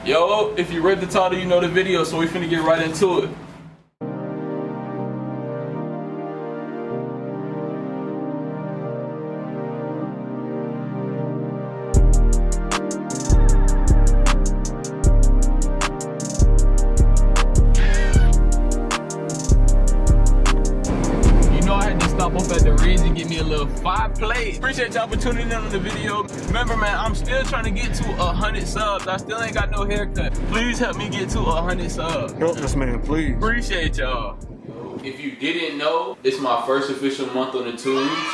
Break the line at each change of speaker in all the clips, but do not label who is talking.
Yo, if you read the title, you know the video, so we finna get right into it. Stop off at the Ridge and get me a little 5 plays. Appreciate y'all for tuning in on the video. Remember, man, I'm still trying to get to 100 subs. I still ain't got no haircut. Please help me get to 100 subs.
Help this man, please.
Appreciate y'all. If you didn't know, it's my first official month on the tube,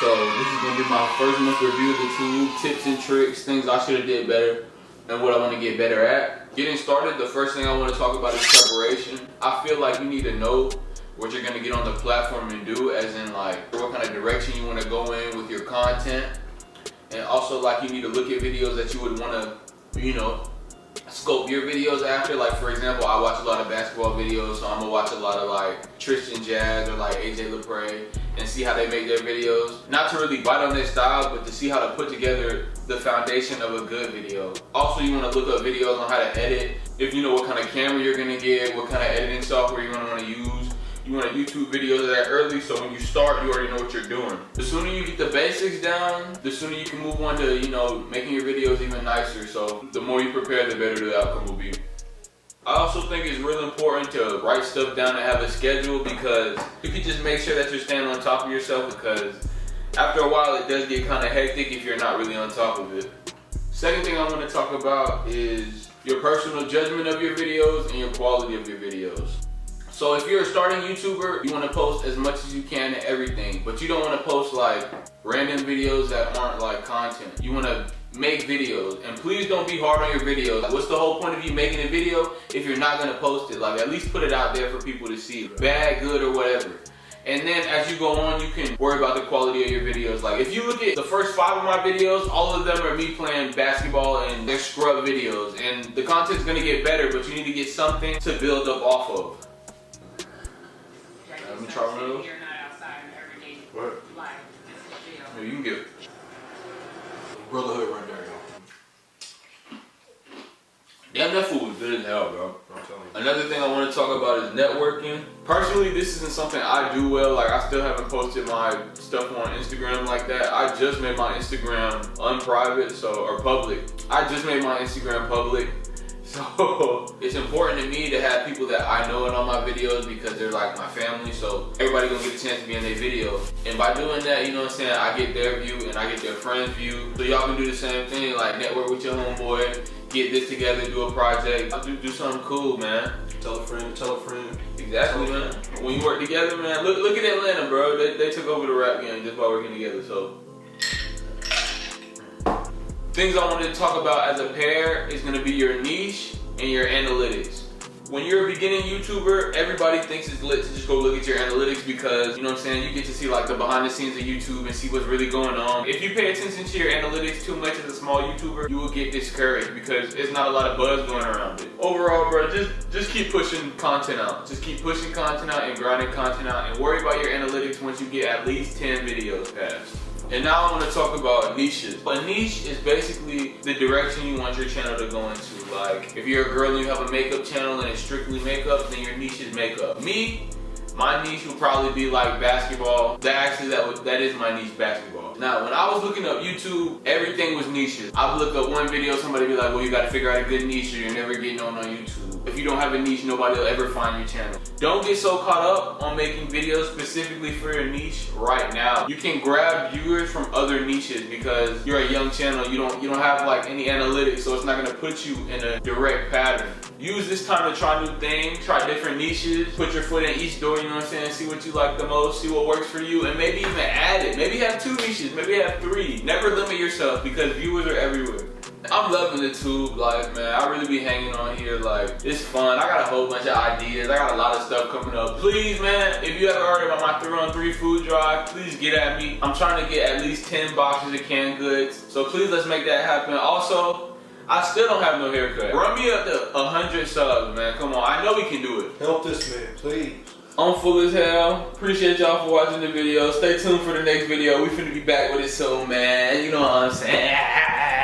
so this is gonna be my first month review of the tube, tips and tricks, things I should have did better, and what I want to get better at. Getting started, the first thing I want to talk about is preparation. I feel like you need to know what you're gonna get on the platform and do, as in like what kind of direction you want to go in with your content, and also like you need to look at videos that you would want to, you know, scope your videos after. Like for example, I watch a lot of basketball videos, so I'm gonna watch a lot of like Tristan Jazz or like AJ Lepre and see how they make their videos. Not to really bite on their style, but to see how to put together the foundation of a good video. Also, you want to look up videos on how to edit. If you know what kind of camera you're gonna get, what kind of editing software you're gonna want to use. You want to YouTube videos that early, so when you start, you already know what you're doing. The sooner you get the basics down, the sooner you can move on to, you know, making your videos even nicer. So the more you prepare, the better the outcome will be. I also think it's really important to write stuff down and have a schedule, because you can just make sure that you're staying on top of yourself, because after a while it does get kind of hectic if you're not really on top of it. Second thing I want to talk about is your personal judgment of your videos and your quality of your videos. So if you're a starting YouTuber, you want to post as much as you can to everything, but you don't want to post like random videos that aren't like content. You want to make videos, and please don't be hard on your videos. Like, what's the whole point of you making a video if you're not going to post it? Like, at least put it out there for people to see, bad, good, or whatever. And then as you go on, you can worry about the quality of your videos. Like if you look at the first 5 of my videos, all of them are me playing basketball and they're scrub videos, and the content's going to get better, but you need to get something to build up off of. Let me try one of those.
You're not outside in everyday
What?
life. This is jail.
Yeah, you can get it.
Brotherhood right there, yo.
Damn, that food was good as hell, bro.
I'm telling you.
Another thing I want to talk about is networking. Personally, this isn't something I do well. Like, I still haven't posted my stuff on Instagram like that. I just made my Instagram unprivate, or public. I just made my Instagram public. So it's important to me to have people that I know in all my videos, because they're like my family, so everybody gonna get a chance to be in their video. And by doing that, you know what I'm saying, I get their view and I get their friend's view. So y'all can do the same thing, like network with your homeboy, get this together, do a project, do something cool, man.
Tell a friend, tell a friend.
Exactly, man. When you work together, man, look at Atlanta, bro. They took over the rap game just by working together, so. Things I wanted to talk about as a pair is going to be your niche and your analytics. When you're a beginning YouTuber, everybody thinks it's lit to just go look at your analytics, because, you know what I'm saying, you get to see like the behind the scenes of YouTube and see what's really going on. If you pay attention to your analytics too much as a small YouTuber, you will get discouraged because there's not a lot of buzz going around it. Overall, bro, just keep pushing content out. Just keep pushing content out and grinding content out, and worry about your analytics once you get at least 10 videos passed. And now I want to talk about niches. A niche is basically the direction you want your channel to go into. Like, if you're a girl and you have a makeup channel and it's strictly makeup, then your niche is makeup. Me, my niche would probably be like basketball. That is my niche, basketball. Now, when I was looking up YouTube, everything was niches. I would look up one video, somebody would be like, well, you got to figure out a good niche or you're never getting on YouTube. If you don't have a niche, nobody will ever find your channel. Don't get so caught up on making videos specifically for your niche right now. You can grab viewers from other niches, because you're a young channel. You don't have like any analytics, so it's not gonna put you in a direct pattern. Use this time to try new things, try different niches, put your foot in each door, you know what I'm saying? See what you like the most, see what works for you, and maybe even add it. Maybe have 2 niches, maybe have 3. Never limit yourself, because viewers are everywhere. I'm loving the tube life, man. I really be hanging on here, like, it's fun. I got a whole bunch of ideas. I got a lot of stuff coming up. Please, man, if you haven't heard about my 3-on-3 food drive, please get at me. I'm trying to get at least 10 boxes of canned goods, so please let's make that happen. Also, I still don't have no haircut. Run me up to 100 subs, man. Come on, I know we can do it.
Help this man, please.
I'm full as hell. Appreciate y'all for watching the video. Stay tuned for the next video. We finna be back with it soon, man. You know what I'm saying?